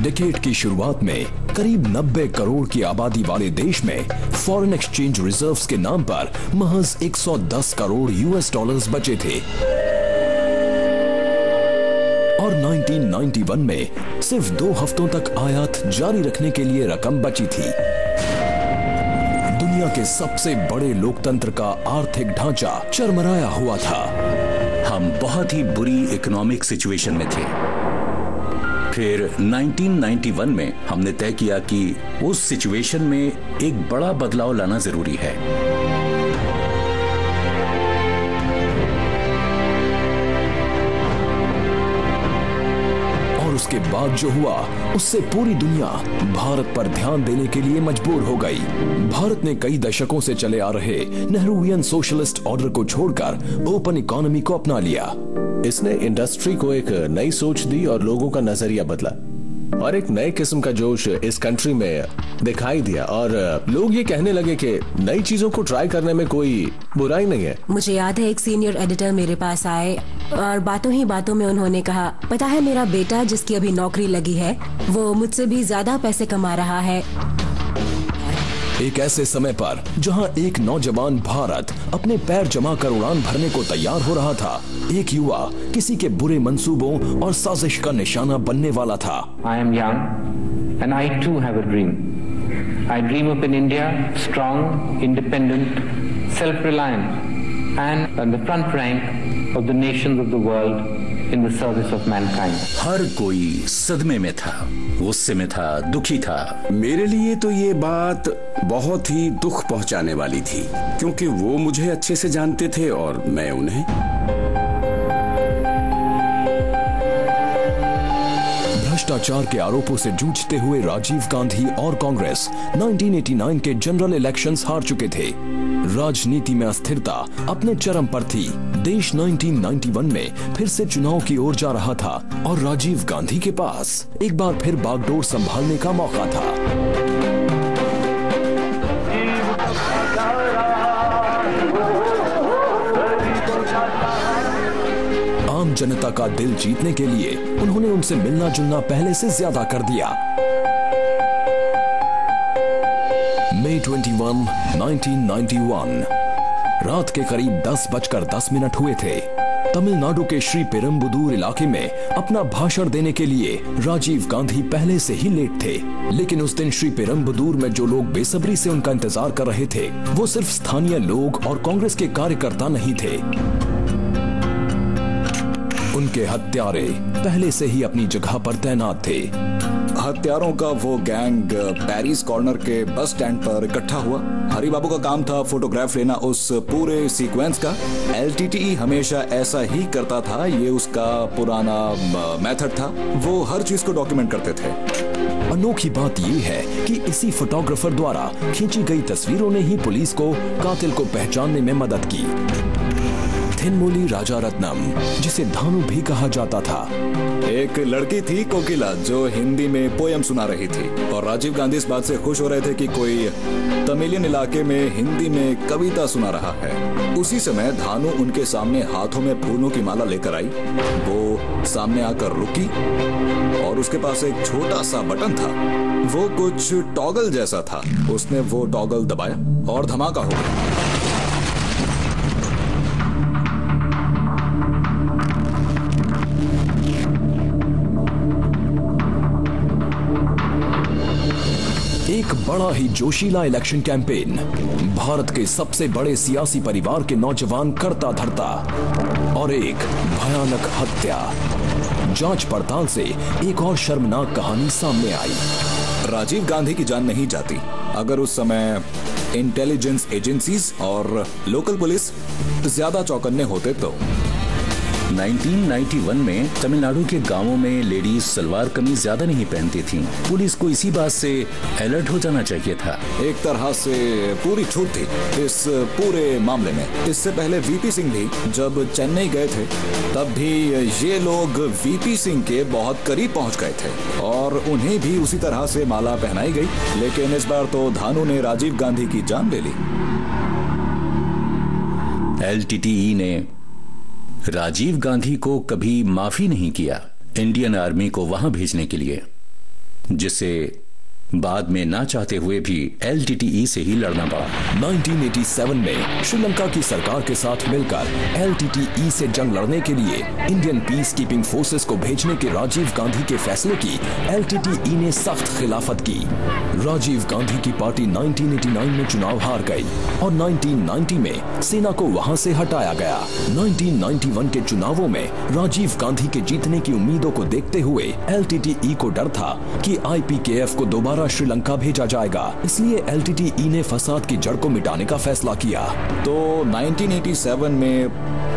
Decade की शुरुआत में करीब 90 करोड़ की आबादी वाले देश में फॉरेन एक्सचेंज रिजर्व्स के नाम पर महज 110 करोड़ यूएस डॉलर्स बचे थे और 1991 में सिर्फ 2 हफ्तों तक आयात जारी रखने के लिए रकम बची थी। दुनिया के सबसे बड़े लोकतंत्र का आर्थिक ढांचा चरमराया हुआ था। हम बहुत ही बुरी इकोनॉमिक सिचुएशन में थे। फिर 1991 में हमने तय किया कि उस सिचुएशन में एक बड़ा बदलाव लाना जरूरी है। और उसके बाद जो हुआ उससे पूरी दुनिया भारत पर ध्यान देने के लिए मजबूर हो गई। भारत ने कई दशकों से चले आ रहे नेहरूवियन सोशलिस्ट ऑर्डर को छोड़कर ओपन इकोनॉमी को अपना लिया। इसने इंडस्ट्री को एक नई सोच दी और लोगों का नजरिया बदला और एक नए किस्म का जोश इस कंट्री में दिखाई दिया और लोग ये कहने लगे कि नई चीजों को ट्राई करने में कोई बुराई नहीं है। मुझे याद है एक सीनियर एडिटर मेरे पास आए और बातों ही बातों में उन्होंने कहा, पता है मेरा बेटा जिसकी अभी नौकरी लगी है वो मुझसे भी ज्यादा पैसे कमा रहा है। एक ऐसे समय पर जहां एक नौजवान भारत अपने पैर जमा कर उड़ान भरने को तैयार हो रहा था, एक युवा किसी के बुरे मंसूबों और साजिश का निशाना बनने वाला था। I am young and I too have a dream. I dream of an India strong, independent, self-reliant and on the front rank of the nations of the world in the service of mankind. हर कोई सदमे में था, गुस्से में था, दुखी था। मेरे लिए तो ये बात बहुत ही दुख पहुंचाने वाली थी क्योंकि वो मुझे अच्छे से जानते थे और मैं उन्हें। भ्रष्टाचार के आरोपों से जूझते हुए राजीव गांधी और कांग्रेस 1989 के जनरल इलेक्शंस हार चुके थे। राजनीति में अस्थिरता अपने चरम पर थी। देश 1991 में फिर से चुनाव की ओर जा रहा था और राजीव गांधी के पास एक बार फिर बागडोर संभालने का मौका था। आम जनता का दिल जीतने के लिए उन्होंने उनसे मिलना जुलना पहले से ज्यादा कर दिया। मई 21, 1991 रात के करीब 10:10 हुए थे। तमिलनाडु के श्री पेरम्बुदूर इलाके में अपना भाषण देने के लिए राजीव गांधी पहले से ही लेट थे, लेकिन उस दिन श्री पेरम्बुदूर में जो लोग बेसब्री से उनका इंतजार कर रहे थे वो सिर्फ स्थानीय लोग और कांग्रेस के कार्यकर्ता नहीं थे। उनके हत्यारे पहले से ही अपनी जगह पर तैनात थे। हत्यारों का वो गैंग पेरिस कॉर्नर के बस स्टैंड पर इकट्ठा हुआ। हरी बाबू का काम था फोटोग्राफ लेना उस पूरे सीक्वेंस का। एलटीटीई हमेशा ऐसा ही करता था, ये उसका पुराना मेथड था। वो हर चीज को डॉक्यूमेंट करते थे। अनोखी बात यह है कि इसी फोटोग्राफर द्वारा खींची गई तस्वीरों ने ही पुलिस को कातिल को पहचानने में मदद की। थिनमोली राजारत्नम, जिसे धानु भी कहा जाता था, एक लड़की थी कोकिला जो हिंदी में पोयम सुना रही थी और राजीव गांधी इस बात से खुश हो रहे थे कि कोई तमिलियन इलाके में हिंदी में कविता सुना रहा है। उसी समय धानु उनके सामने हाथों में फूलों की माला लेकर आई। वो सामने आकर रुकी और उसके पास एक छोटा सा बटन था, वो कुछ टॉगल जैसा था। उसने वो टॉगल दबाया और धमाका हो गया। एक बड़ा ही जोशीला इलेक्शन कैंपेन, भारत के सबसे बड़े सियासी परिवार के नौजवान करता धरता और एक भयानक हत्या। जांच पड़ताल से एक और शर्मनाक कहानी सामने आई। राजीव गांधी की जान नहीं जाती अगर उस समय इंटेलिजेंस एजेंसीज और लोकल पुलिस ज्यादा चौकन्ने होते तो। 1991 में तमिलनाडु के गांवों में लेडीज सलवार कमीज ज्यादा नहीं पहनती थीं। पुलिस को इसी बात से अलर्ट हो जाना चाहिए था। एक तरह से पूरी छूट थी इस पूरे मामले में। इससे पहले वीपी सिंह भी जब चेन्नई गए थे तब भी ये लोग वीपी सिंह के बहुत करीब पहुंच गए थे और उन्हें भी उसी तरह से माला पहनाई गई, लेकिन इस बार तो धानु ने राजीव गांधी की जान ले ली। एलटीटीई ने राजीव गांधी को कभी माफी नहीं किया इंडियन आर्मी को वहां भेजने के लिए। जिसे बाद में ना चाहते हुए भी LTTE से ही लड़ना पड़ा। 1987 में श्रीलंका की सरकार के साथ मिलकर LTTE से जंग लड़ने के लिए इंडियन पीस कीपिंग फोर्सेस को भेजने के राजीव गांधी के फैसले की LTTE ने सख्त खिलाफत की। राजीव गांधी की पार्टी 1989 में चुनाव हार गई और 1990 में सेना को वहां से हटाया गया। 1991 के चुनावों में राजीव गांधी के जीतने की उम्मीदों को देखते हुए LTTE को डर था कि IPKF को दोबारा श्रीलंका भेजा जाएगा, इसलिए LTTE ने फसाद की जड़ को मिटाने का फैसला किया। तो 1987 में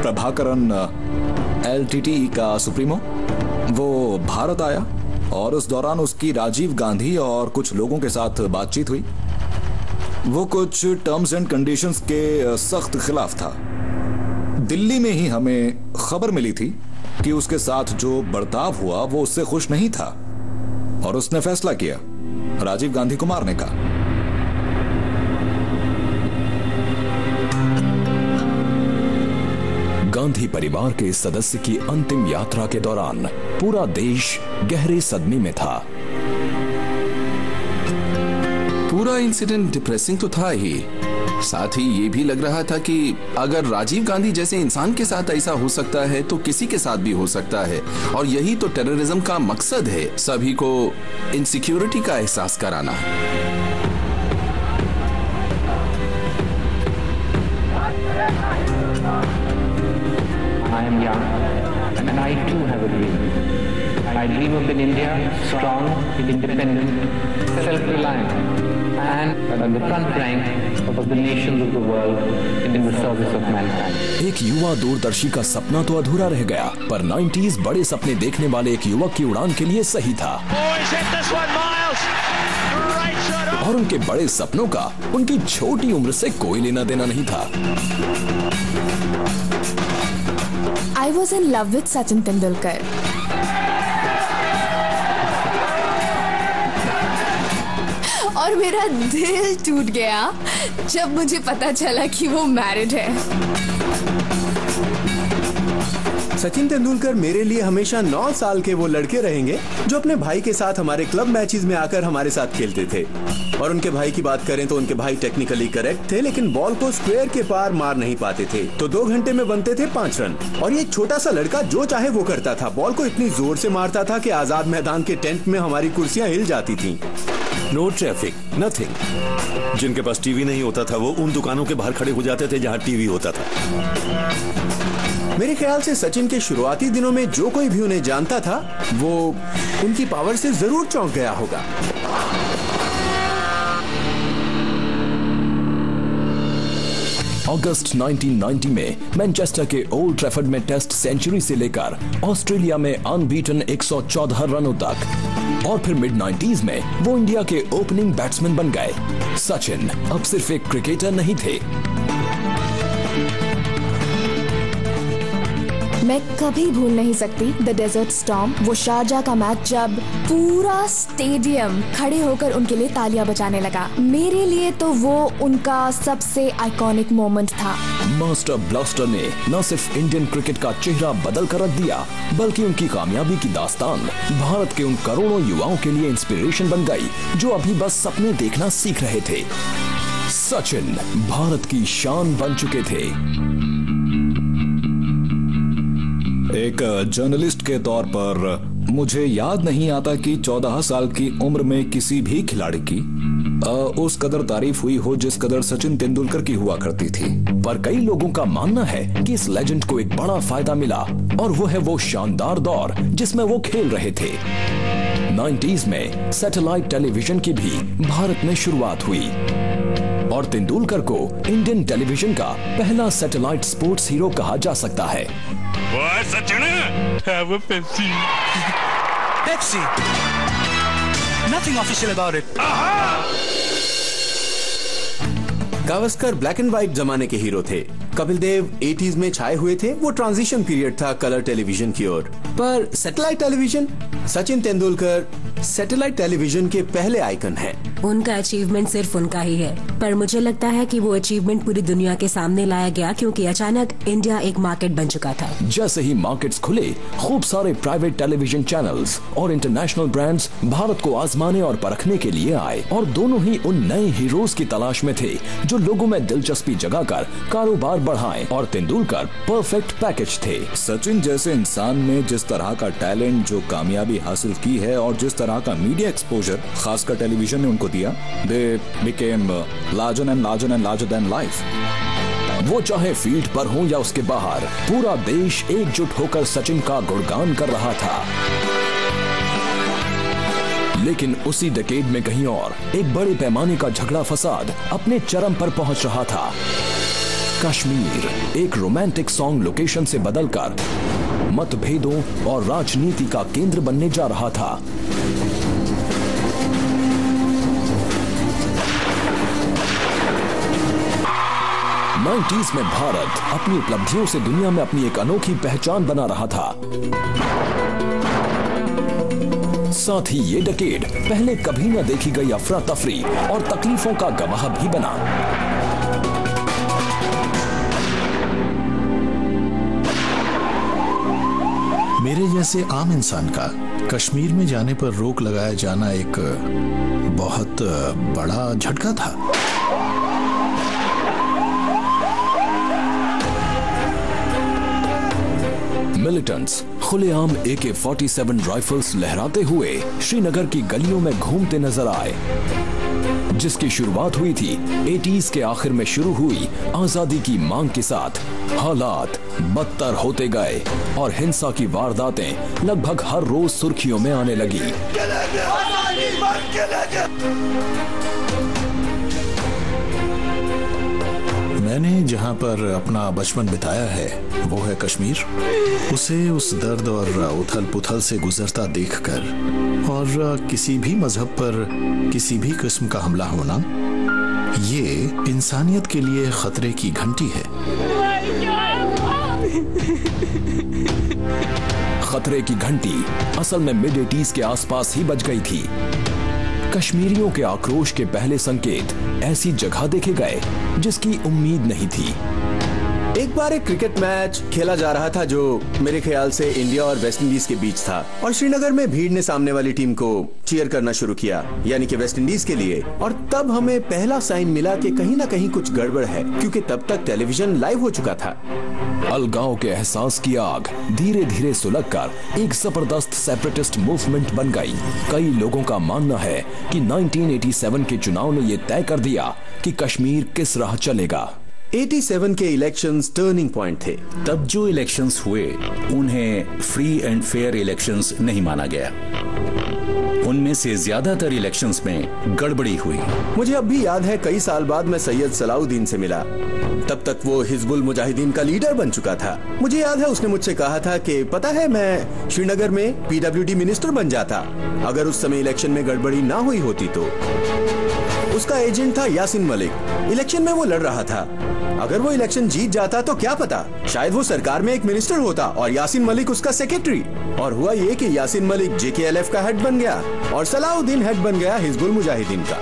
प्रभाकरन LTTE का सुप्रीमो वो भारत आया और उस दौरान उसकी राजीव गांधी और कुछ लोगों के साथ बातचीत हुई। वो कुछ टर्म्स एंड कंडीशंस के सख्त खिलाफ था। दिल्ली में ही हमें खबर मिली थी कि उसके साथ जो बर्ताव हुआ वो उससे खुश नहीं था और उसने फैसला किया राजीव गांधी को मारने का। गांधी परिवार के सदस्य की अंतिम यात्रा के दौरान पूरा देश गहरे सदमे में था। पूरा इंसिडेंट डिप्रेसिंग तो था ही, साथ ही ये भी लग रहा था कि अगर राजीव गांधी जैसे इंसान के साथ ऐसा हो सकता है तो किसी के साथ भी हो सकता है, और यही तो टेररिज्म का मकसद है, सभी को इनसिक्योरिटी का एहसास कराना। I am young and I too have a dream. I dream of an India strong, independent, self-reliant and on the front rank of the nations of the world in the service of mankind. एक युवा दूरदर्शी का सपना तो अधूरा रह गया, पर 90s बड़े सपने देखने वाले एक युवक की उड़ान के लिए सही था। और उनके बड़े सपनों का उनकी छोटी उम्र से कोई लेना देना नहीं था। I was in love with Sachin Tendulkar. और मेरा दिल टूट गया जब मुझे पता चला कि वो मैरिड है। सचिन तेंदुलकर मेरे लिए हमेशा 9 साल के वो लड़के रहेंगे जो अपने भाई के साथ हमारे क्लब मैचेस में आकर हमारे साथ खेलते थे। और उनके भाई की बात करें तो उनके भाई टेक्निकली करेक्ट थे, लेकिन बॉल को स्क्वायर के पार मार नहीं पाते थे, तो 2 घंटे में बनते थे 5 रन। और ये छोटा सा लड़का जो चाहे वो करता था, बॉल को इतनी जोर से मारता था कि आजाद मैदान के टेंट में हमारी कुर्सियां हिल जाती थी। No traffic, nothing. जिनके पास टीवी नहीं होता था वो उन दुकानों के बाहर खड़े हो जाते थे जहां टीवी होता था। मेरे ख्याल से सचिन के शुरुआती दिनों में जो कोई भी उन्हें जानता था वो उनकी पावर से जरूर चौंक गया होगा। अगस्त 1990 में मैनचेस्टर के ओल्ड ट्रैफर्ड में टेस्ट सेंचुरी से लेकर ऑस्ट्रेलिया में अनबीटन 114 रनों तक, और फिर मिड 90s में वो इंडिया के ओपनिंग बैट्समैन बन गए। सचिन अब सिर्फ एक क्रिकेटर नहीं थे। मैं कभी भूल नहीं सकती द डेजर्ट स्टॉर्म, वो शारजा का मैच जब पूरा स्टेडियम खड़े होकर उनके लिए तालियां बजाने लगा। मेरे लिए तो वो उनका सबसे आइकॉनिक मोमेंट था। मास्टर ब्लास्टर ने न सिर्फ इंडियन क्रिकेट का चेहरा बदल कर रख दिया, बल्कि उनकी कामयाबी की दास्तान भारत के उन करोड़ों युवाओं के लिए इंस्पिरेशन बन गई जो अभी बस सपने देखना सीख रहे थे। सचिन भारत की शान बन चुके थे। एक जर्नलिस्ट के तौर पर मुझे याद नहीं आता कि 14 साल की उम्र में किसी भी खिलाड़ी की उस कदर तारीफ हुई हो जिस कदर सचिन तेंदुलकर की हुआ करती थी। पर कई लोगों का मानना है कि इस लेजेंड को एक बड़ा फायदा मिला, और वो है वो शानदार दौर जिसमें वो खेल रहे थे। 90s में सैटेलाइट टेलीविजन की भी भारत में शुरुआत हुई और तेंदुलकर को इंडियन टेलीविजन का पहला सैटेलाइट स्पोर्ट्स हीरो कहा जा सकता है। Sachin, have a Pepsi. Pepsi. Nothing official about it. Gavaskar black and white जमाने के हीरो थे। कपिल देव 80s में छाए हुए थे, वो ट्रांजिशन पीरियड था कलर टेलीविजन की ओर। पर satellite television, Sachin Tendulkar satellite television के पहले आइकन हैं। उनका अचीवमेंट सिर्फ उनका ही है, पर मुझे लगता है कि वो अचीवमेंट पूरी दुनिया के सामने लाया गया क्योंकि अचानक इंडिया एक मार्केट बन चुका था। जैसे ही मार्केट्स खुले, खूब सारे प्राइवेट टेलीविजन चैनल्स और इंटरनेशनल ब्रांड्स भारत को आजमाने और परखने के लिए आए और दोनों ही उन नए हीरोज की तलाश में थे जो लोगों में दिलचस्पी जगाकर कारोबार बढ़ाएं, और तेंदुलकर परफेक्ट पैकेज थे। सचिन जैसे इंसान ने जिस तरह का टैलेंट, जो कामयाबी हासिल की है और जिस तरह का मीडिया एक्सपोजर खासकर टेलीविजन ने उनको दिया, they became larger and larger and larger than life. वो चाहे फील्ड पर हो या उसके बाहर, पूरा देश एकजुट होकर सचिन का गुणगान कर रहा था। लेकिन उसी डेकेड में कहीं और एक बड़े पैमाने का झगड़ा फसाद अपने चरम पर पहुंच रहा था। कश्मीर एक रोमांटिक सॉन्ग लोकेशन से बदलकर मतभेदों और राजनीति का केंद्र बनने जा रहा था। नाइंटीज़ में भारत अपनी उपलब्धियों से दुनिया में अपनी एक अनोखी पहचान बना रहा था। साथ ही ये डेकेड पहले कभी न देखी गई अफरा तफरी और तकलीफों का गवाह भी बना। मेरे जैसे आम इंसान का कश्मीर में जाने पर रोक लगाया जाना एक बहुत बड़ा झटका था। मिलिटेंट्स खुलेआम AK-47 राइफल्स लहराते हुए श्रीनगर की गलियों में घूमते नजर आए, जिसकी शुरुआत हुई थी 80s के आखिर में शुरू हुई आजादी की मांग के साथ। हालात बदतर होते गए और हिंसा की वारदातें लगभग हर रोज सुर्खियों में आने लगी। मैंने जहां पर अपना बचपन बिताया है वो है कश्मीर। उसे उस दर्द और उथल पुथल से गुजरता देखकर और किसी भी मजहब पर किसी भी किस्म का हमला होना, ये इंसानियत के लिए खतरे की घंटी है। खतरे की घंटी असल में मिड 80s के आसपास ही बज गई थी। कश्मीरियों के आक्रोश के पहले संकेत ऐसी जगह देखे गए जिसकी उम्मीद नहीं थी। एक बार एक क्रिकेट मैच खेला जा रहा था जो मेरे ख्याल से इंडिया और वेस्ट इंडीज के बीच था, और श्रीनगर में भीड़ ने सामने वाली टीम को चीयर करना शुरू किया, यानी कि वेस्ट इंडीज के लिए। और तब हमें पहला साइन मिला कि कहीं ना कहीं कुछ गड़बड़ है, क्योंकि तब तक टेलीविजन लाइव हो चुका था। अलगाव के एहसास की आग धीरे धीरे सुलगकर एक जबरदस्त सेपरेटिस्ट मूवमेंट बन गई। कई लोगों का मानना है कि 1987 के चुनाव ने यह तय कर दिया कि कश्मीर किस राह चलेगा। 87 के इलेक्शंस टर्निंग पॉइंट थे। तब जो इलेक्शंस हुए उन्हें फ्री एंड फेयर इलेक्शंस नहीं माना गया। उनमें से ज्यादातर इलेक्शंस में गड़बड़ी हुई। मुझे अब भी याद है, कई साल बाद मैं सैयद सलाउद्दीन से मिला। तब तक वो हिजबुल मुजाहिदीन का लीडर बन चुका था। मुझे याद है उसने मुझसे कहा था कि पता है, मैं श्रीनगर में PWD मिनिस्टर बन जाता अगर उस समय इलेक्शन में गड़बड़ी ना हुई होती तो। उसका एजेंट था यासिन मलिक। इलेक्शन में वो लड़ रहा था। अगर वो इलेक्शन जीत जाता तो क्या पता, शायद वो सरकार में एक मिनिस्टर होता और यासिन मलिक उसका सेक्रेटरी। और हुआ ये कि यासिन मलिक JKLF का हेड बन गया और सलाउद्दीन हेड बन गया हिजबुल मुजाहिदीन का।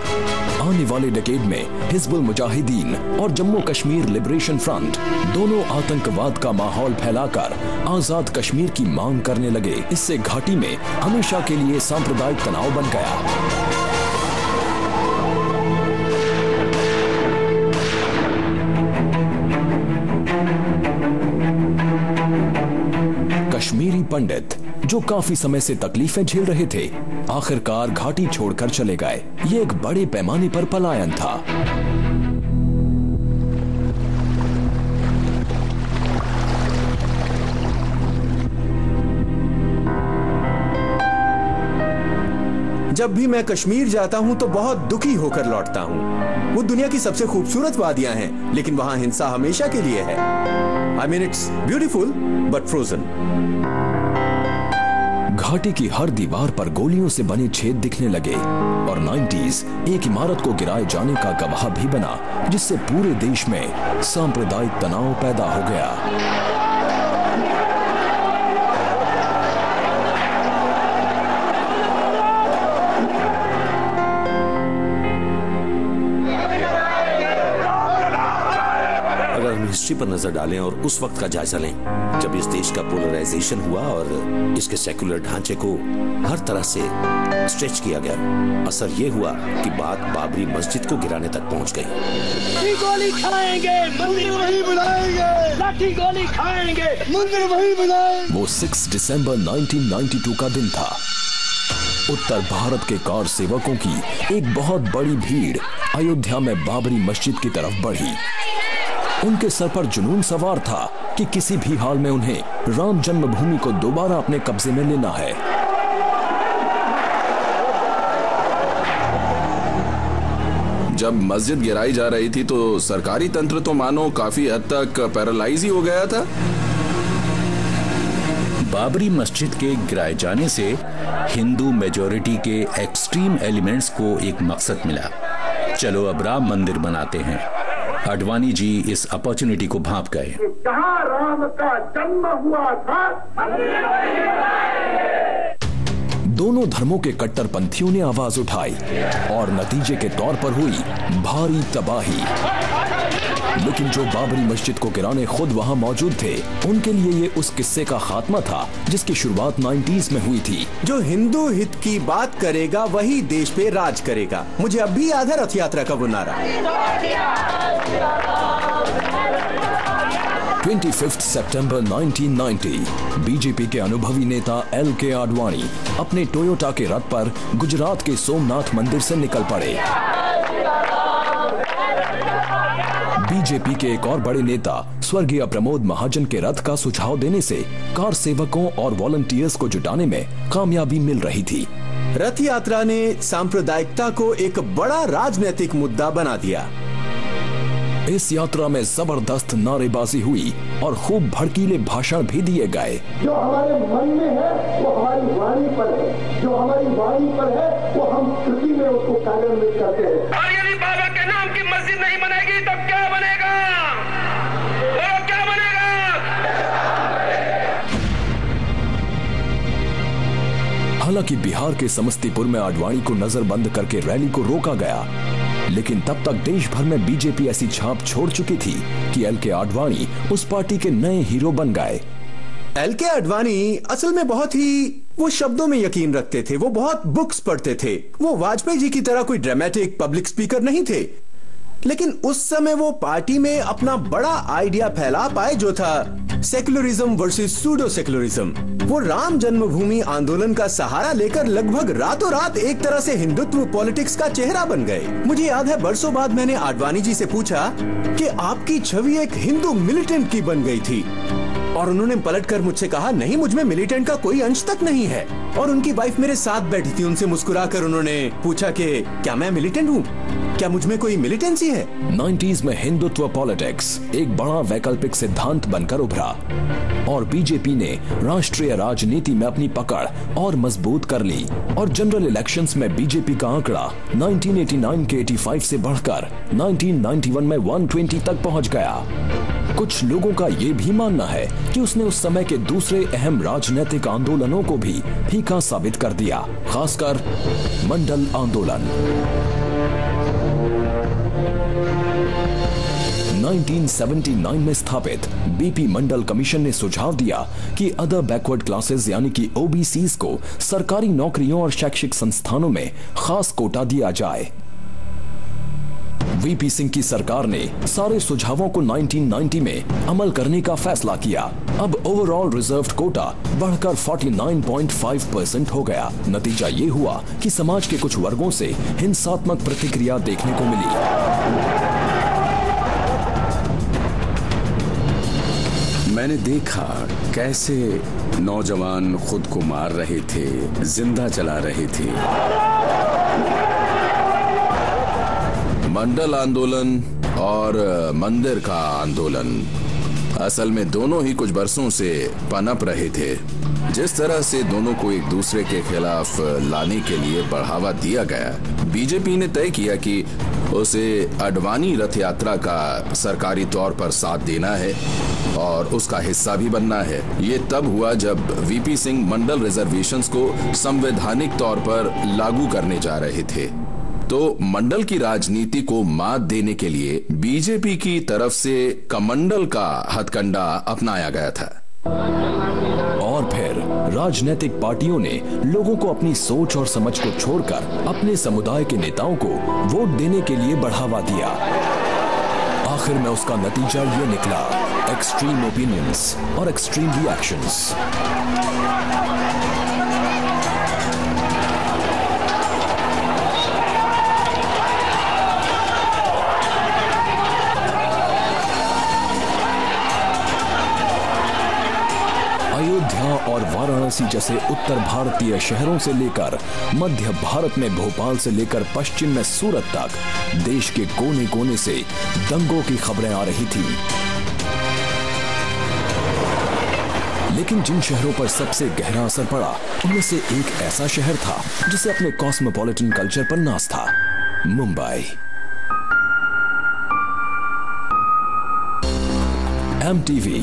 आने वाले डेकेड में हिजबुल मुजाहिदीन और जम्मू कश्मीर लिबरेशन फ्रंट दोनों आतंकवाद का माहौल फैलाकर आजाद कश्मीर की मांग करने लगे। इससे घाटी में हमेशा के लिए सांप्रदायिक तनाव बन गया। कश्मीरी पंडित जो काफी समय से तकलीफें झेल रहे थे, आखिरकार घाटी छोड़कर चले गए। ये एक बड़े पैमाने पर पलायन था। जब भी मैं कश्मीर जाता हूं तो बहुत दुखी होकर लौटता हूं। वो दुनिया की सबसे खूबसूरत वादियां हैं, लेकिन वहां हिंसा हमेशा के लिए है। I mean, it's beautiful, but frozen. घाटी की हर दीवार पर गोलियों से बने छेद दिखने लगे और 90s एक इमारत को गिराए जाने का गवाह भी बना, जिससे पूरे देश में सांप्रदायिक तनाव पैदा हो गया। हिस्ट्री पर नजर डालें और उस वक्त का जायजा लें जब इस देश का पोलराइजेशन हुआ और इसके सेक्युलर ढांचे को हर तरह से स्ट्रेच किया गया। असर ये हुआ कि बात बाबरी मस्जिद को गिराने तक पहुंच गई। गोली खाएंगे, मंदिर वहीं बुलाएंगे, लाठी गोली खाएंगे, मंदिर वहीं बुलाएंगे। वो 6 दिसंबर 1992 का दिन था। उत्तर भारत के कार सेवकों की एक बहुत बड़ी भीड़ अयोध्या में बाबरी मस्जिद की तरफ बढ़ी। उनके सर पर जुनून सवार था कि किसी भी हाल में उन्हें राम जन्मभूमि को दोबारा अपने कब्जे में लेना है। जब मस्जिद गिराई जा रही थी तो सरकारी तंत्र तो मानो काफी हद तक पैरालाइज ही हो गया था। बाबरी मस्जिद के गिराए जाने से हिंदू मेजॉरिटी के एक्सट्रीम एलिमेंट्स को एक मकसद मिला, चलो अब राम मंदिर बनाते हैं। आडवाणी जी इस अपॉर्चुनिटी को भांप गए। जहां राम का जन्म हुआ था, दोनों धर्मों के कट्टरपंथियों ने आवाज उठाई और नतीजे के तौर पर हुई भारी तबाही। लेकिन जो बाबरी मस्जिद को गिराने खुद वहां मौजूद थे, उनके लिए ये उस किस्से का खात्मा था जिसकी शुरुआत 90s में हुई थी। जो हिंदू हित की बात करेगा वही देश पे राज करेगा। मुझे अब भी याद है रथ यात्रा का वो नारा। 25 सितंबर 1990 बीजेपी के अनुभवी नेता LK आडवाणी अपने टोयोटा के रथ पर गुजरात के सोमनाथ मंदिर से निकल पड़े। बीजेपी के एक और बड़े नेता स्वर्गीय प्रमोद महाजन के रथ का सुझाव देने से कार सेवकों और वॉलंटियर्स को जुटाने में कामयाबी मिल रही थी। रथ यात्रा ने सांप्रदायिकता को एक बड़ा राजनीतिक मुद्दा बना दिया। इस यात्रा में जबरदस्त नारेबाजी हुई और खूब भड़कीले भाषण भी दिए गए। जो हमारे मन में है वो हमारी वाणी पर है, जो हमारी वाणी पर है वो हम कृति में उसको कार्यान्वित करते हैं। और यदि बाबा के नाम की मस्जिद नहीं बनेगी तो क्या बनेगा? वो क्या बनेगा? हालांकि बिहार के समस्तीपुर में आडवाणी को नजरबंद करके रैली को रोका गया, लेकिन तब तक देश भर में बीजेपी ऐसी छाप छोड़ चुकी थी कि LK आडवाणी उस पार्टी के नए हीरो बन गए। LK आडवाणी असल में बहुत ही वो शब्दों में यकीन रखते थे। वो बहुत बुक्स पढ़ते थे। वो वाजपेयी जी की तरह कोई ड्रामेटिक पब्लिक स्पीकर नहीं थे, लेकिन उस समय वो पार्टी में अपना बड़ा आइडिया फैला पाए जो था सेक्युलरिज्म वर्सेस सूडो सेक्युलरिज्म। वो राम जन्मभूमि आंदोलन का सहारा लेकर लगभग रातों रात एक तरह से हिंदुत्व पॉलिटिक्स का चेहरा बन गए। मुझे याद है बरसों बाद मैंने आडवाणी जी से पूछा कि आपकी छवि एक हिंदू मिलिटेंट की बन गई थी, और उन्होंने पलटकर मुझसे कहा नहीं, मुझमें मिलिटेंट का कोई अंश तक नहीं है। और उनकी वाइफ मेरे साथ बैठी थी। उनसे मुस्कुराकर उन्होंने पूछा कि क्या मैं मिलिटेंट हूँ, क्या मुझ में कोई मिलिटेंसी है? 90s में हिंदुत्व पॉलिटिक्स एक बड़ा वैकल्पिक सिद्धांत बनकर उभरा और बीजेपी ने राष्ट्रीय राजनीति में अपनी पकड़ और मजबूत कर ली और जनरल इलेक्शंस में बीजेपी का आंकड़ा 1989 के 85 से बढ़कर 1991 में 120 तक पहुंच गया। कुछ लोगों का ये भी मानना है कि उसने उस समय के दूसरे अहम राजनीतिक आंदोलनों को भी फीका साबित कर दिया, खासकर मंडल आंदोलन। 1979 में स्थापित बीपी मंडल कमीशन ने सुझाव दिया कि अदर बैकवर्ड क्लासेस यानी कि OBCs को सरकारी नौकरियों और शैक्षिक संस्थानों में खास कोटा दिया जाए। VP सिंह की सरकार ने सारे सुझावों को 1990 में अमल करने का फैसला किया। अब ओवरऑल रिजर्व्ड कोटा बढ़कर 49.5% हो गया। नतीजा ये हुआ कि समाज के कुछ वर्गों से हिंसात्मक प्रतिक्रिया देखने को मिली। मैंने देखा कैसे नौजवान खुद को मार रहे थे, जिंदा जला रहे थे। मंडल आंदोलन और मंदिर का आंदोलन असल में दोनों ही कुछ बरसों से पनप रहे थे। जिस तरह से दोनों को एक दूसरे के खिलाफ लाने के लिए बढ़ावा दिया गया, बीजेपी ने तय किया कि उसे आडवाणी रथ यात्रा का सरकारी तौर पर साथ देना है और उसका हिस्सा भी बनना है। ये तब हुआ जब VP सिंह मंडल रिजर्वेशंस को संवैधानिक तौर पर लागू करने जा रहे थे। तो मंडल की राजनीति को मात देने के लिए बीजेपी की तरफ से कमंडल का हथकंडा अपनाया गया था। और फिर राजनीतिक पार्टियों ने लोगों को अपनी सोच और समझ को छोड़कर अपने समुदाय के नेताओं को वोट देने के लिए बढ़ावा दिया। आखिर में उसका नतीजा ये निकला, एक्सट्रीम ओपिनियंस और एक्सट्रीम रिएक्शंस। अयोध्या और वाराणसी जैसे उत्तर भारतीय शहरों से लेकर मध्य भारत में भोपाल से लेकर पश्चिम में सूरत तक देश के कोने कोने से दंगों की खबरें आ रही थी। लेकिन जिन शहरों पर सबसे गहरा असर पड़ा उनमें से एक ऐसा शहर था जिसे अपने कॉस्मोपॉलिटन कल्चर पर नाज था, Mumbai. MTV,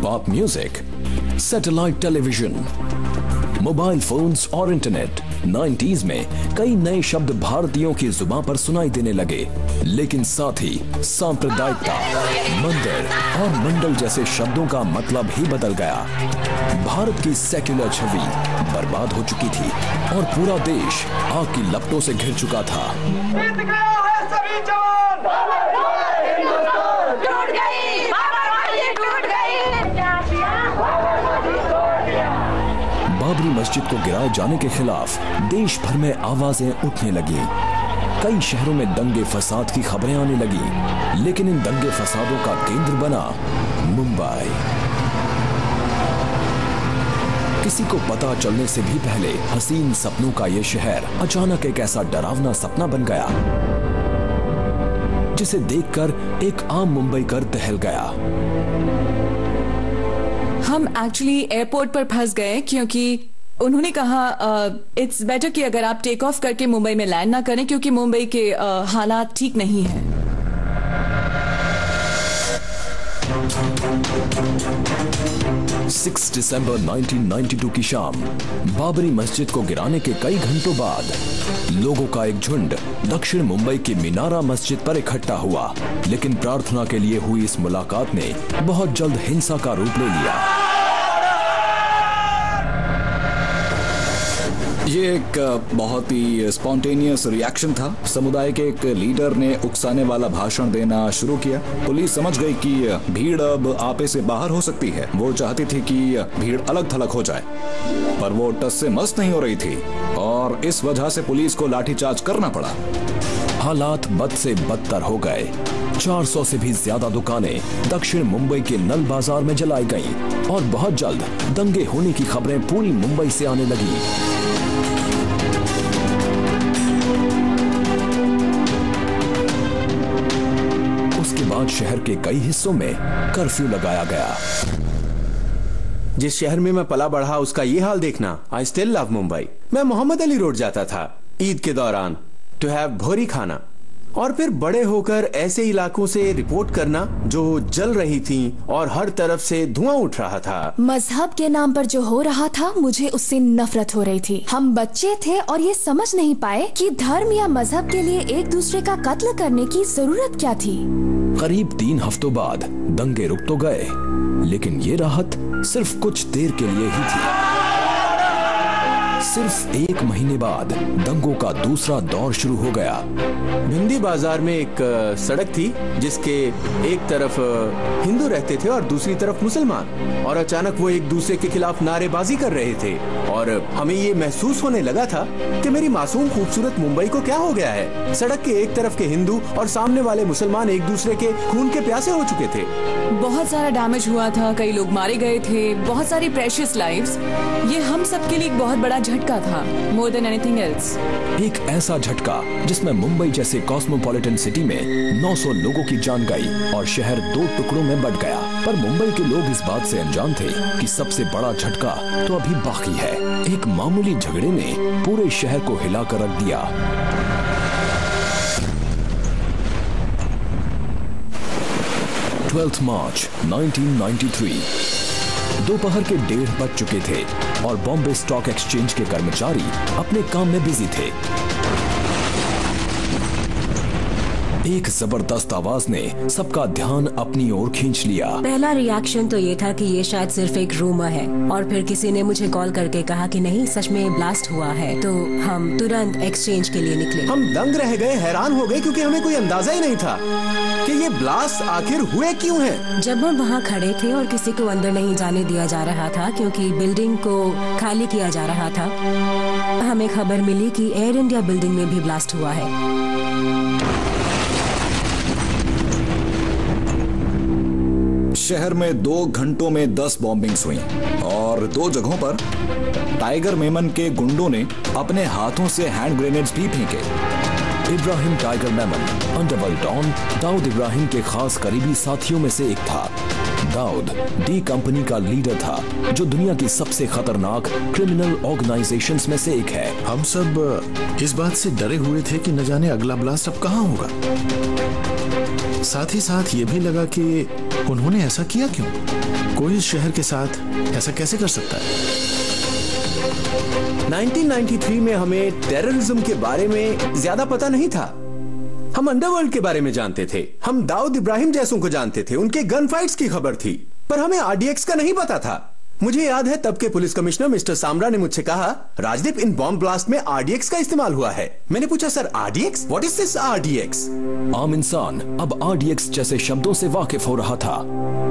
pop music, satellite television, mobile phones और इंटरनेट 90s में कई नए शब्द भारतीयों की जुबान पर सुनाई देने लगे, लेकिन साथ ही सांप्रदायिकता, मंदिर और मंडल जैसे शब्दों का मतलब ही बदल गया। भारत की सेक्युलर छवि बर्बाद हो चुकी थी और पूरा देश आग की लपटों से घिर चुका था। बाबरी मस्जिद को गिराए जाने के खिलाफ देश भर में आवाजें उठने लगी। कई शहरों में दंगे फसाद की खबरें आने लगी, लेकिन इन दंगे फसादों का केंद्र बना मुंबई। किसी को पता चलने से भी पहले हसीन सपनों का यह शहर अचानक एक ऐसा डरावना सपना बन गया जिसे देखकर एक आम मुंबईकर दहल गया। हम एक्चुअली एयरपोर्ट पर फंस गए क्योंकि उन्होंने कहा इट्स बेटर कि अगर आप टेक ऑफ करके मुंबई में लैंड ना करें क्योंकि मुंबई के हालात ठीक नहीं हैं। 6 दिसंबर 1992 की शाम बाबरी मस्जिद को गिराने के कई घंटों बाद लोगों का एक झुंड दक्षिण मुंबई की मीनारा मस्जिद पर इकट्ठा हुआ, लेकिन प्रार्थना के लिए हुई इस मुलाकात ने बहुत जल्द हिंसा का रूप ले लिया। ये एक बहुत ही स्पॉन्टेनियस रिएक्शन था। समुदाय के एक लीडर ने उकसाने वाला भाषण देना शुरू किया। पुलिस समझ गई कि भीड़ अब आपे से बाहर हो सकती है। वो चाहती थी कि भीड़ अलग थलग हो जाए, पर वो टस से मस नहीं हो रही थी और इस वजह से पुलिस को लाठीचार्ज करना पड़ा। हालात बद से बदतर हो गए। 400 से भी ज्यादा दुकानें दक्षिण मुंबई के नल बाजार में जलाई गईं और बहुत जल्द दंगे होने की खबरें पूरी मुंबई से आने लगी। उसके बाद शहर के कई हिस्सों में कर्फ्यू लगाया गया। जिस शहर में मैं पला बढ़ा उसका ये हाल देखना, आई स्टिल लव मुंबई। मैं मोहम्मद अली रोड जाता था ईद के दौरान टू हैव भोरी खाना, और फिर बड़े होकर ऐसे इलाकों से रिपोर्ट करना जो जल रही थी और हर तरफ से धुआं उठ रहा था। मजहब के नाम पर जो हो रहा था, मुझे उससे नफरत हो रही थी। हम बच्चे थे और ये समझ नहीं पाए कि धर्म या मजहब के लिए एक दूसरे का कत्ल करने की जरूरत क्या थी। करीब 3 हफ्तों बाद दंगे रुक तो गए, लेकिन ये राहत सिर्फ कुछ देर के लिए ही थी। सिर्फ 1 महीने बाद दंगों का दूसरा दौर शुरू हो गया। भिंडी बाजार में एक सड़क थी जिसके एक तरफ हिंदू रहते थे और दूसरी तरफ मुसलमान, और अचानक वो एक दूसरे के खिलाफ नारेबाजी कर रहे थे और हमें ये महसूस होने लगा था कि मेरी मासूम खूबसूरत मुंबई को क्या हो गया है। सड़क के एक तरफ के हिंदू और सामने वाले मुसलमान एक दूसरे के खून के प्यासे हो चुके थे। बहुत सारा डैमेज हुआ था, कई लोग मारे गए थे, बहुत सारी प्रेशियस लाइव्स। ये हम सब के लिए एक बहुत बड़ा झटका था, मोर देन एनीथिंग एल्स। एक ऐसा झटका जिसमें मुंबई जैसे कॉस्मोपॉलिटन सिटी में 900 लोगों की जान गई और शहर 2 टुकड़ों में बंट गया। पर मुंबई के लोग इस बात से अनजान थे कि सबसे बड़ा झटका तो अभी बाकी है। एक मामूली झगड़े ने पूरे शहर को हिलाकर रख दिया। मार्च 1993 दोपहर के 1:30 बज चुके थे और बॉम्बे स्टॉक एक्सचेंज के कर्मचारी अपने काम में बिजी थे। एक जबरदस्त आवाज ने सबका ध्यान अपनी ओर खींच लिया। पहला रिएक्शन तो ये था कि ये शायद सिर्फ एक रूमर है, और फिर किसी ने मुझे कॉल करके कहा कि नहीं, सच में ब्लास्ट हुआ है। तो हम तुरंत एक्सचेंज के लिए निकले। हम दंग रह गए, हैरान हो गए, क्योंकि हमें कोई अंदाजा ही नहीं था कि ये ब्लास्ट आखिर हुए क्यों है। जब हम वहाँ खड़े थे और किसी को अंदर नहीं जाने दिया जा रहा था क्योंकि बिल्डिंग को खाली किया जा रहा था, हमें खबर मिली कि एयर इंडिया बिल्डिंग में भी ब्लास्ट हुआ है। शहर में 2 घंटों में 10 बॉम्बिंग्स हुई और 2 जगहों पर टाइगर मेमन के गुंडों ने अपने हाथों से हैंड ग्रेनेड्स भी फेंके। Ibrahim Tiger Memon underworld don Dawood Ibrahim के खास करीबी साथियों में से एक था। दाऊद डी कंपनी का लीडर था, जो दुनिया की सबसे खतरनाक क्रिमिनल ऑर्गेनाइजेशंस में से एक है। हम सब इस बात से डरे हुए थे कि न जाने अगला ब्लास्ट अब कहाँ होगा। साथ ही साथ ये भी लगा कि उन्होंने ऐसा किया क्यों? कोई इस शहर के साथ ऐसा कैसे कर सकता है? 1993 में हमें टेररिज्म के बारे में ज्यादा पता नहीं था। हम अंडरवर्ल्ड के बारे में जानते थे, हम दाऊद इब्राहिम जैसों को जानते थे, उनके गन फाइट्स की खबर थी, पर हमें आरडीएक्स का नहीं पता था। मुझे याद है तब के पुलिस कमिश्नर मिस्टर सामरा ने मुझसे कहा, राजदीप, इन बॉम्ब ब्लास्ट में आरडीएक्स का इस्तेमाल हुआ है। मैंने पूछा, sir RDX? What is this RDX? आम इंसान अब आरडीएक्स जैसे शब्दों से वाकिफ हो रहा था।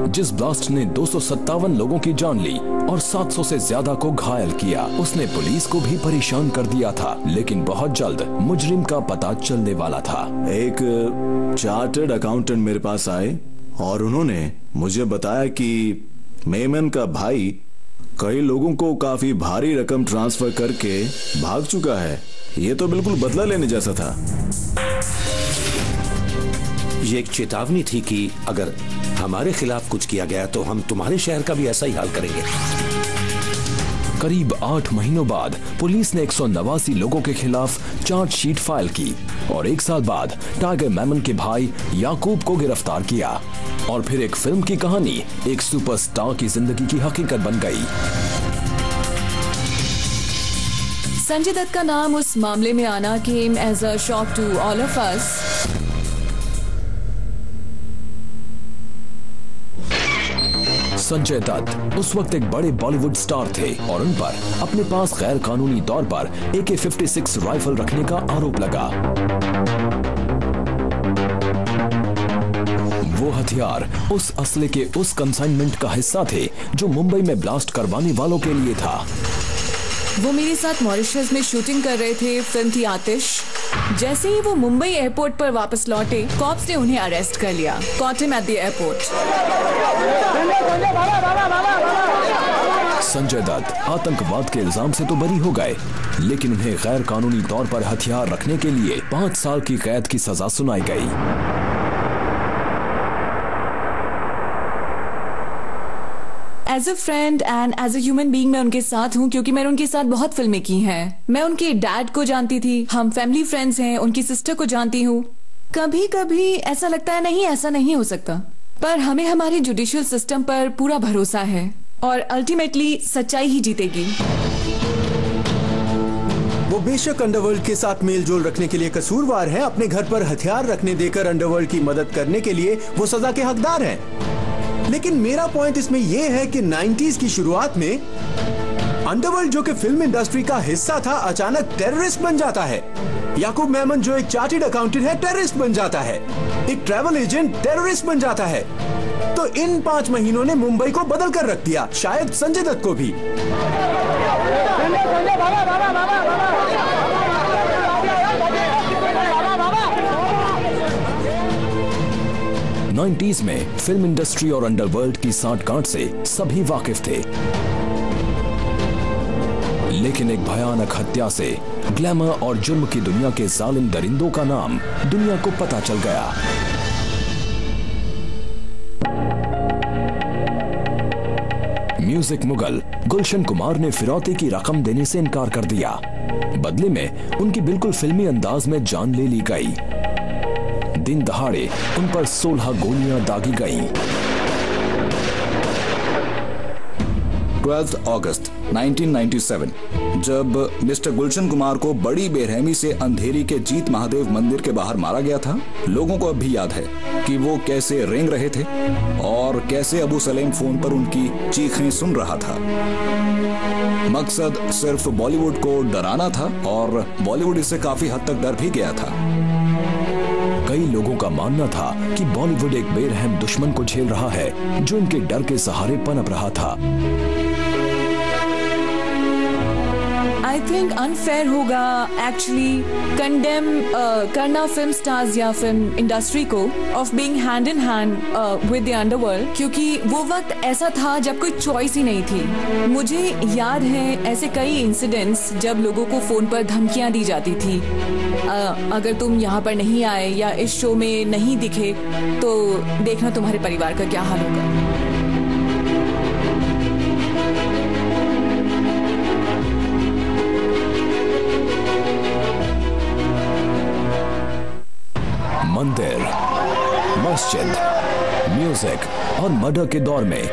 जिस ब्लास्ट ने 257 लोगों की जान ली और 700 से ज्यादा को घायल किया, उसने पुलिस को भी परेशान कर दिया था। लेकिन बहुत जल्द मुजरिम का पता चलने वाला था। एक चार्टर्ड अकाउंटेंट मेरे पास आए और उन्होंने मुझे बताया कि मेमन का भाई कई लोगों को काफी भारी रकम ट्रांसफर करके भाग चुका है। ये तो बिल्कुल बदला लेने जैसा था। ये एक चेतावनी थी कि अगर हमारे खिलाफ कुछ किया गया तो हम तुम्हारे शहर का भी ऐसा ही हाल करेंगे। करीब 8 महीनों बाद पुलिस ने 189 लोगों के खिलाफ चार्जशीट फाइल की और 1 साल बाद टाइगर मेमन के भाई याकूब को गिरफ्तार किया। और फिर एक फिल्म की कहानी एक सुपरस्टार की जिंदगी की हकीकत बन गई। संजय दत्त का नाम उस मामले में आना came as a shock to all of us। Sanjay Dutt उस वक्त एक बड़े बॉलीवुड स्टार थे और उन पर अपने पास गैर कानूनी तौर पर AK-56 राइफल रखने का आरोप लगा। वो हथियार उस असले के उस कंसाइनमेंट का हिस्सा थे जो मुंबई में ब्लास्ट करवाने वालों के लिए था। वो मेरे साथ मॉरिशस में शूटिंग कर रहे थे, फिल्म थी आतिश। जैसे ही वो मुंबई एयरपोर्ट पर वापस लौटे, कॉप्स ने उन्हें अरेस्ट कर लिया। Caught him at the airport. Sanjay Dutt आतंकवाद के इल्जाम से तो बरी हो गए, लेकिन उन्हें गैर कानूनी तौर पर हथियार रखने के लिए 5 साल की कैद की सजा सुनाई गई। As a friend and as a human being मैं उनके साथ हूँ, क्योंकि मैंने उनके साथ बहुत फिल्में की हैं। मैं उनके डैड को जानती थी, हम फैमिली फ्रेंड्स हैं, उनकी सिस्टर को जानती हूँ। कभी कभी ऐसा लगता है नहीं, ऐसा नहीं हो सकता, पर हमें हमारे जुडिशियल सिस्टम पर पूरा भरोसा है और अल्टीमेटली सच्चाई ही जीतेगी। वो बेशक अंडरवर्ल्ड के साथ मेल जोल रखने के लिए कसूरवार है, अपने घर पर हथियार रखने देकर अंडरवर्ल्ड की मदद करने के लिए वो सजा के हकदार हैं। लेकिन मेरा पॉइंट इसमें यह है कि 90s की शुरुआत में अंडरवर्ल्ड, जो कि फिल्म इंडस्ट्री का हिस्सा था, अचानक टेररिस्ट बन जाता है। याकूब मेमन, जो एक चार्टर्ड अकाउंटेंट है, टेररिस्ट बन जाता है। एक ट्रैवल एजेंट टेररिस्ट बन जाता है। तो इन 5 महीनों ने मुंबई को बदल कर रख दिया, शायद संजय दत्त को भी। 90s में फिल्म इंडस्ट्री और अंडरवर्ल्ड की सांठ-गांठ से सभी वाकिफ थे, लेकिन एक भयानक हत्या से ग्लैमर और जुर्म की दुनिया के जालिम दरिंदों का नाम दुनिया को पता चल गया। म्यूजिक मुगल गुलशन कुमार ने फिरौती की रकम देने से इनकार कर दिया। बदले में उनकी बिल्कुल फिल्मी अंदाज में जान ले ली गई। दिन दहाड़े उन पर 16 गोलियां दागी गईं। 12 अगस्त 1997 जब मिस्टर गुलशन कुमार को बड़ी बेरहमी से अंधेरी के जीत महादेव मंदिर के बाहर मारा गया था। लोगों को अब भी याद है कि वो कैसे रेंग रहे थे और कैसे अबू सलेम फोन पर उनकी चीखें सुन रहा था। मकसद सिर्फ बॉलीवुड को डराना था और बॉलीवुड इससे काफी हद तक डर भी गया था। कई लोगों का मानना था कि बॉलीवुड एक बेरहम दुश्मन को झेल रहा है जो इनके डर के सहारे पनप रहा था। आई थिंक अनफेयर होगा एक्चुअली कंडेम करना फिल्म स्टार्स या फिल्म इंडस्ट्री को of being hand in hand with the underworld, क्योंकि वो वक्त ऐसा था जब कोई चॉइस ही नहीं थी। मुझे याद है ऐसे कई इंसिडेंट्स जब लोगों को फोन पर धमकियां दी जाती थी, अगर तुम यहाँ पर नहीं आए या इस शो में नहीं दिखे तो देखना तुम्हारे परिवार का क्या हाल होगा। मंदिर, मस्जिद, म्यूजिक और मर्डर के दौर में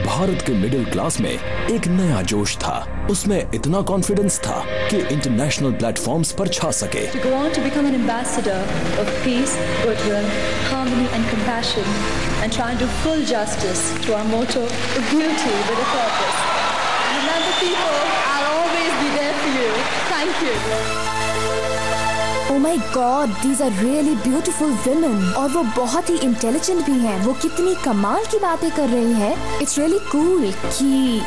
भारत के मिडिल क्लास में एक नया जोश था। उसमें इतना कॉन्फिडेंस था कि इंटरनेशनल प्लेटफॉर्म्स पर छा सके। To go on to become an ambassador of peace, goodwill, harmony and compassion and try and do full justice to our motto, beauty with a purpose. Remember people, I'll always be there for you. Thank you. Oh my God, these are really beautiful women. और वो बहुत ही intelligent भी हैं। वो कितनी कमाल की बातें कर रही हैं। It's really cool कि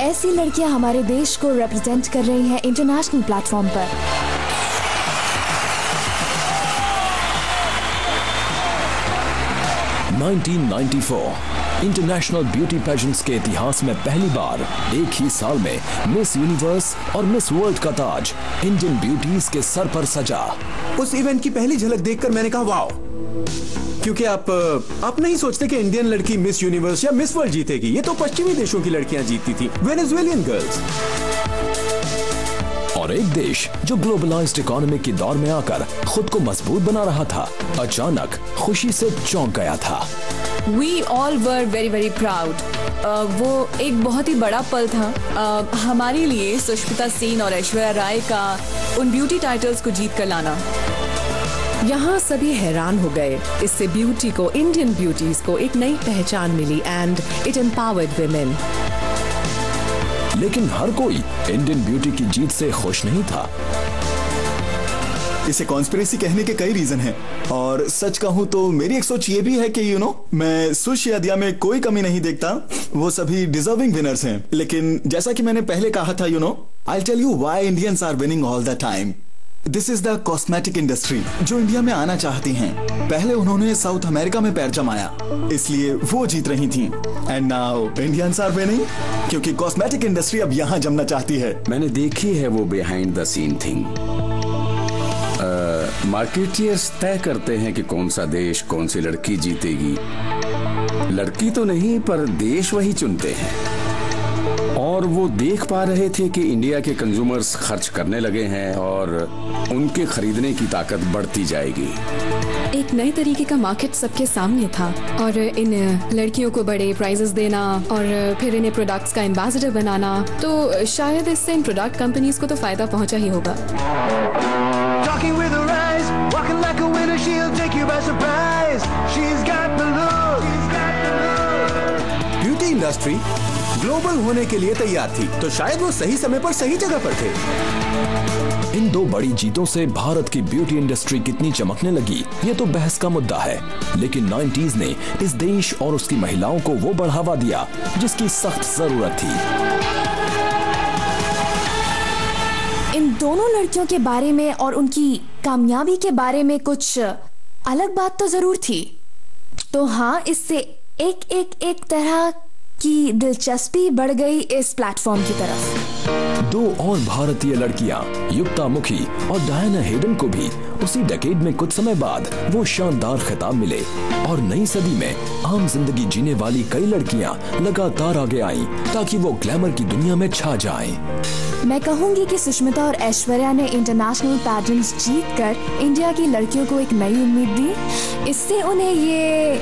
ऐसी लड़कियां हमारे देश को रिप्रेजेंट कर रही हैं इंटरनेशनल प्लेटफॉर्म पर। इंटरनेशनल ब्यूटी पेजेंट्स के इतिहास में पहली बार एक ही साल में मिस यूनिवर्स और मिस वर्ल्ड का ताज इंडियन ब्यूटीज के सर पर सजा। उस इवेंट की पहली झलक देखकर मैंने कहा वाओ, क्योंकि आप नहीं सोचते कि इंडियन लड़की मिस यूनिवर्स या मिस वर्ल्ड जीतेगी। ये तो पश्चिमी देशों की लड़कियां जीतती थी, वेनेजुएलियन गर्ल्स। और एक देश जो ग्लोबलाइज्ड इकोनॉमी के दौर में आकर खुद को मजबूत बना रहा था, अचानक खुशी से चौंक गया था। We all were very very proud. वो एक बहुत ही बड़ा पल था हमारे लिए, सुष्मिता सेन और ऐश्वर्या राय का उन ब्यूटी टाइटल्स को जीत कर लाना। यहाँ सभी हैरान हो गए। इससे ब्यूटी को, इंडियन ब्यूटीज को एक नई पहचान मिली एंड इट एम्पावर्ड विमेन। लेकिन हर कोई इंडियन ब्यूटी की जीत से खुश नहीं था। इसे कॉन्स्पिरेसी कहने के कई रीजन हैं, और सच कहूं तो मेरी एक सोच ये भी है कि मैं सुश या दिया में कोई कमी नहीं देखता। वो सभी डिजर्विंग विनर्स हैं। लेकिन जैसा कि मैंने पहले कहा था, I tell you why Indians are winning all the time. This is the cosmetic industry जो इंडिया में आना चाहती हैं। पहले उन्होंने साउथ अमेरिका में पैर जमाया, इसलिए वो जीत रही थी। And now Indians are winning क्योंकि कॉस्मेटिक इंडस्ट्री अब यहाँ जमना चाहती है। मैंने देखी है वो behind the scene thing. Marketers तय करते हैं कि कौन सा देश कौन सी लड़की जीतेगी। लड़की तो नहीं पर देश वही चुनते हैं। और वो देख पा रहे थे कि इंडिया के कंज्यूमर्स खर्च करने लगे हैं और उनके खरीदने की ताकत बढ़ती जाएगी। एक नए तरीके का मार्केट सबके सामने था और इन लड़कियों को बड़े प्राइजेस देना और फिर इन्हें प्रोडक्ट्स का एम्बेसडर बनाना, तो शायद इससे इन प्रोडक्ट कंपनीज को तो फायदा पहुंचा ही होगा। Talking with her eyes, walking like a winner, she'll take you by surprise. She's got the look. Beauty industry global होने के लिए तैयार थी, तो शायद वो सही समय पर सही जगह पर थे। इन दो बड़ी जीतों से भारत की ब्यूटी इंडस्ट्री कितनी चमकने लगी, ये तो बहस का मुद्दा है। लेकिन 90s ने इस देश और उसकी महिलाओं को वो बढ़ावा दिया जिसकी सख्त जरूरत थी। इन दोनों लड़कियों के बारे में और उनकी कामयाबी के बारे में कुछ अलग बात तो जरूर थी। तो हाँ, इससे एक तरह की दिलचस्पी बढ़ गई इस प्लेटफॉर्म की तरफ। दो और भारतीय लड़कियां युक्ता मुखी और डायना हेडन को भी उसी डेकेड में कुछ समय बाद वो शानदार खिताब मिले और नई सदी में आम जिंदगी जीने वाली कई लड़कियां लगातार आगे आईं ताकि वो ग्लैमर की दुनिया में छा जाएं। मैं कहूंगी कि सुष्मिता और ऐश्वर्या ने इंटरनेशनल पैजेंट्स जीतकर इंडिया की लड़कियों को एक नई उम्मीद दी। इससे उन्हें ये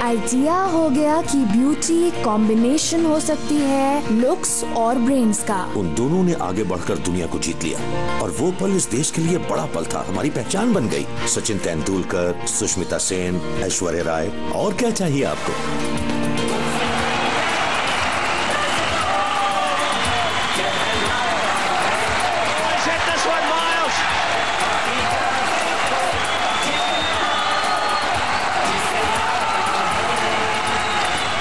आइडिया हो गया कि ब्यूटी कॉम्बिनेशन हो सकती है लुक्स और ब्रेन्स का। उन दोनों ने आगे बढ़कर दुनिया को जीत लिया और वो पल इस देश के लिए बड़ा पल था, हमारी पहचान बन गई। सचिन तेंदुलकर, सुष्मिता सेन, ऐश्वर्या राय, और क्या चाहिए आपको?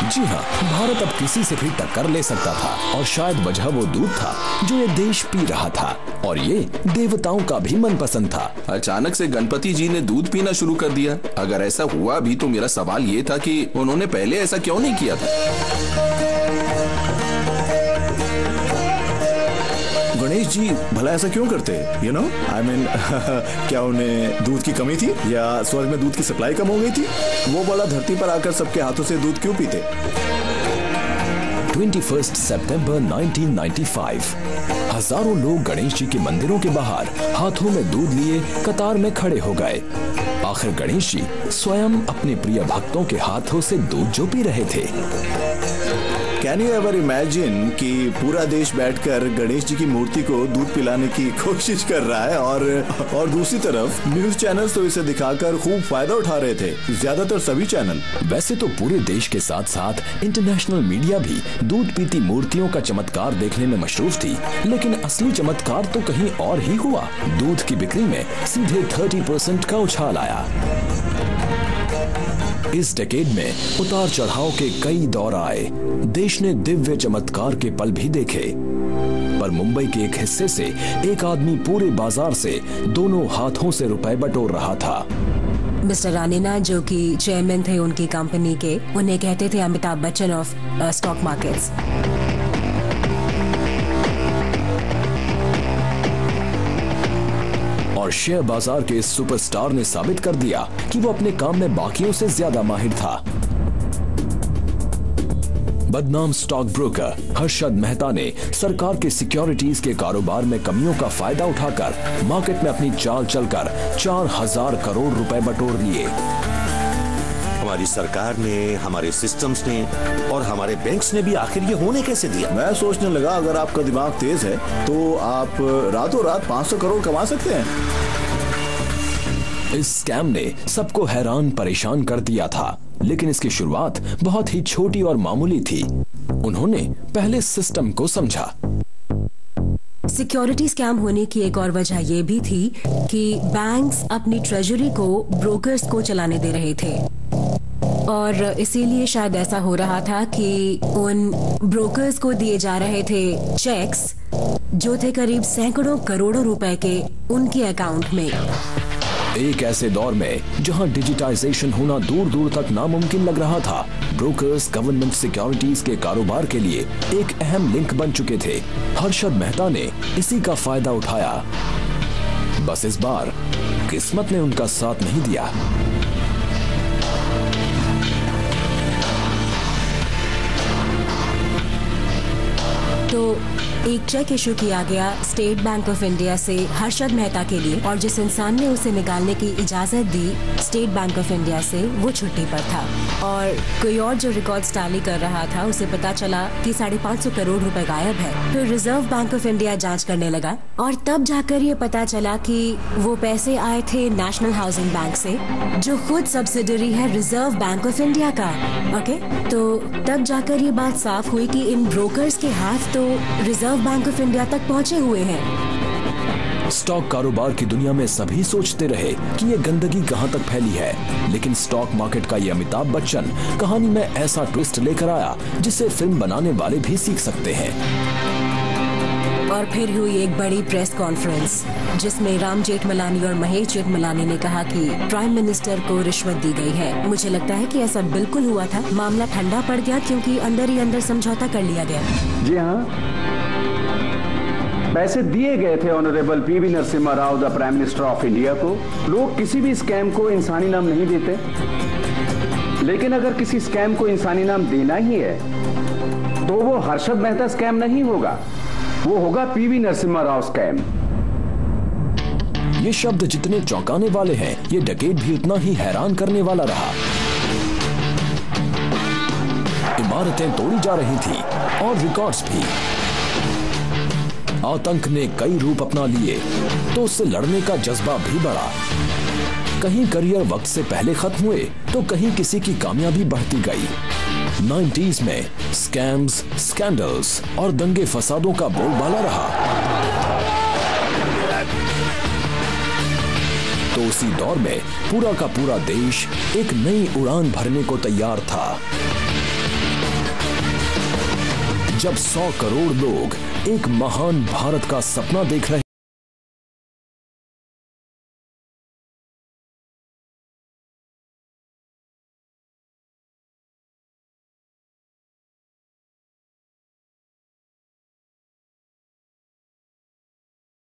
जी हाँ, भारत अब किसी से भी टक्कर ले सकता था और शायद वजह वो दूध था जो ये देश पी रहा था और ये देवताओं का भी मनपसंद था। अचानक से गणपति जी ने दूध पीना शुरू कर दिया। अगर ऐसा हुआ भी तो मेरा सवाल ये था कि उन्होंने पहले ऐसा क्यों नहीं किया था? गणेश जी भला ऐसा क्यों करते? यू नो आई मीन क्या उन्हें दूध की कमी थी या स्वर्ग में दूध की सप्लाई कम हो गई थी? वो बड़ा धरती पर आकर सबके हाथों से दूध क्यों पीते? 21 सितंबर 1995 हजारों लोग गणेश जी के मंदिरों के बाहर हाथों में दूध लिए कतार में खड़े हो गए। आखिर गणेश जी स्वयं अपने प्रिय भक्तों के हाथों से दूध जो पी रहे थे। कैन यू एवर इमेजिन कि पूरा देश बैठकर गणेश जी की मूर्ति को दूध पिलाने की कोशिश कर रहा है और दूसरी तरफ न्यूज चैनल्स तो इसे दिखाकर खूब फायदा उठा रहे थे, ज्यादातर सभी चैनल। वैसे तो पूरे देश के साथ साथ इंटरनेशनल मीडिया भी दूध पीती मूर्तियों का चमत्कार देखने में मशरूफ थी, लेकिन असली चमत्कार तो कहीं और ही हुआ। दूध की बिक्री में सीधे 30% का उछाल आया। इस डेकेड में उतार चढ़ाव के कई दौर आए। देश ने दिव्य चमत्कार के पल भी देखे, पर मुंबई के एक हिस्से से एक आदमी पूरे बाजार से दोनों हाथों से रुपए बटोर रहा था। मिस्टर रानीना, जो कि चेयरमैन थे उनकी कंपनी के, उन्हें कहते थे Amitabh Bachchan of stock markets. और शेयर बाजार के इस सुपरस्टार ने साबित कर दिया कि वो अपने काम में बाकियों से ज्यादा माहिर था। बदनाम स्टॉक ब्रोकर हर्षद मेहता ने सरकार के सिक्योरिटीज के कारोबार में कमियों का फायदा उठाकर मार्केट में अपनी चाल चलकर 4000 करोड़ रुपए बटोर लिए। हमारी सरकार ने, हमारे सिस्टम्स ने और हमारे बैंक्स ने भी आखिर ये होने कैसे दिया? मैं सोचने लगा अगर आपका दिमाग तेज है तो आप रातों रात 500 करोड़ कमा सकते हैं। इस स्कैम ने सबको हैरान परेशान कर दिया था, लेकिन इसकी शुरुआत बहुत ही छोटी और मामूली थी। उन्होंने पहले सिस्टम को समझा। सिक्योरिटी स्कैम होने की एक और वजह यह भी थी कि बैंक्स अपनी ट्रेजरी को ब्रोकर्स को चलाने दे रहे थे और इसीलिए शायद ऐसा हो रहा था कि उन ब्रोकर्स को दिए जा रहे थे चेक्स जो थे करीब सैकड़ों करोड़ों रुपए के उनके अकाउंट में। एक ऐसे दौर में जहां डिजिटाइजेशन होना दूर दूर तक नामुमकिन लग रहा था, ब्रोकर्स गवर्नमेंट सिक्योरिटीज के कारोबार के लिए एक अहम लिंक बन चुके थे। हर्षद मेहता ने इसी का फायदा उठाया। बस इस बार किस्मत ने उनका साथ नहीं दिया। तो एक चेक इशू किया गया स्टेट बैंक ऑफ इंडिया से हर्षद मेहता के लिए और जिस इंसान ने उसे निकालने की इजाजत दी स्टेट बैंक ऑफ इंडिया से वो छुट्टी पर था और कोई और जो रिकॉर्ड्स टैली कर रहा था उसे पता चला कि 550 करोड़ रुपए गायब है। फिर रिजर्व बैंक ऑफ इंडिया जांच करने लगा और तब जाकर ये पता चला कि वो पैसे आए थे नेशनल हाउसिंग बैंक से जो खुद सब्सिडरी है रिजर्व बैंक ऑफ इंडिया का। ओके, तो तब जाकर ये बात साफ हुई कि इन ब्रोकर्स के हाथ तो रिजर्व बैंक ऑफ इंडिया तक पहुंचे हुए हैं। स्टॉक कारोबार की दुनिया में सभी सोचते रहे कि ये गंदगी कहां तक फैली है, लेकिन स्टॉक मार्केट का ये अमिताभ बच्चन कहानी में ऐसा ट्विस्ट लेकर आया जिसे फिल्म बनाने वाले भी सीख सकते हैं। और फिर हुई एक बड़ी प्रेस कॉन्फ्रेंस जिसमें राम जेठमलानी और महेश जेठमलानी ने कहा कि प्राइम मिनिस्टर को रिश्वत दी गई है। मुझे लगता है कि ऐसा बिल्कुल हुआ था। मामला ठंडा पड़ गया क्योंकि अंदर ही अंदर समझौता कर लिया गया। जी हाँ, पैसे दिए गए थे honourable PV Narasimha Rao the prime minister of India को। लोग किसी भी स्कैम को इंसानी नाम नहीं देते, लेकिन अगर किसी स्कैम को इंसानी नाम देना ही है तो वो हर्षद मेहता स्कैम नहीं होगा, वो होगा पीवी नरसिम्हा राव स्कैम। ये शब्द जितने चौंकाने वाले हैं, ये डकैत भी उतना ही हैरान करने वाला रहा। इमारतें तोड़ी जा रही थी और रिकॉर्ड्स भी। आतंक ने कई रूप अपना लिए तो उससे लड़ने का जज्बा भी बढ़ा। कहीं करियर वक्त से पहले खत्म हुए तो कहीं किसी की कामयाबी बढ़ती गई। 90s में स्कैम्स, स्कैंडल्स और दंगे फसादों का बोलबाला रहा। तो उसी दौर में पूरा का पूरा देश एक नई उड़ान भरने को तैयार था। जब 100 करोड़ लोग एक महान भारत का सपना देख रहे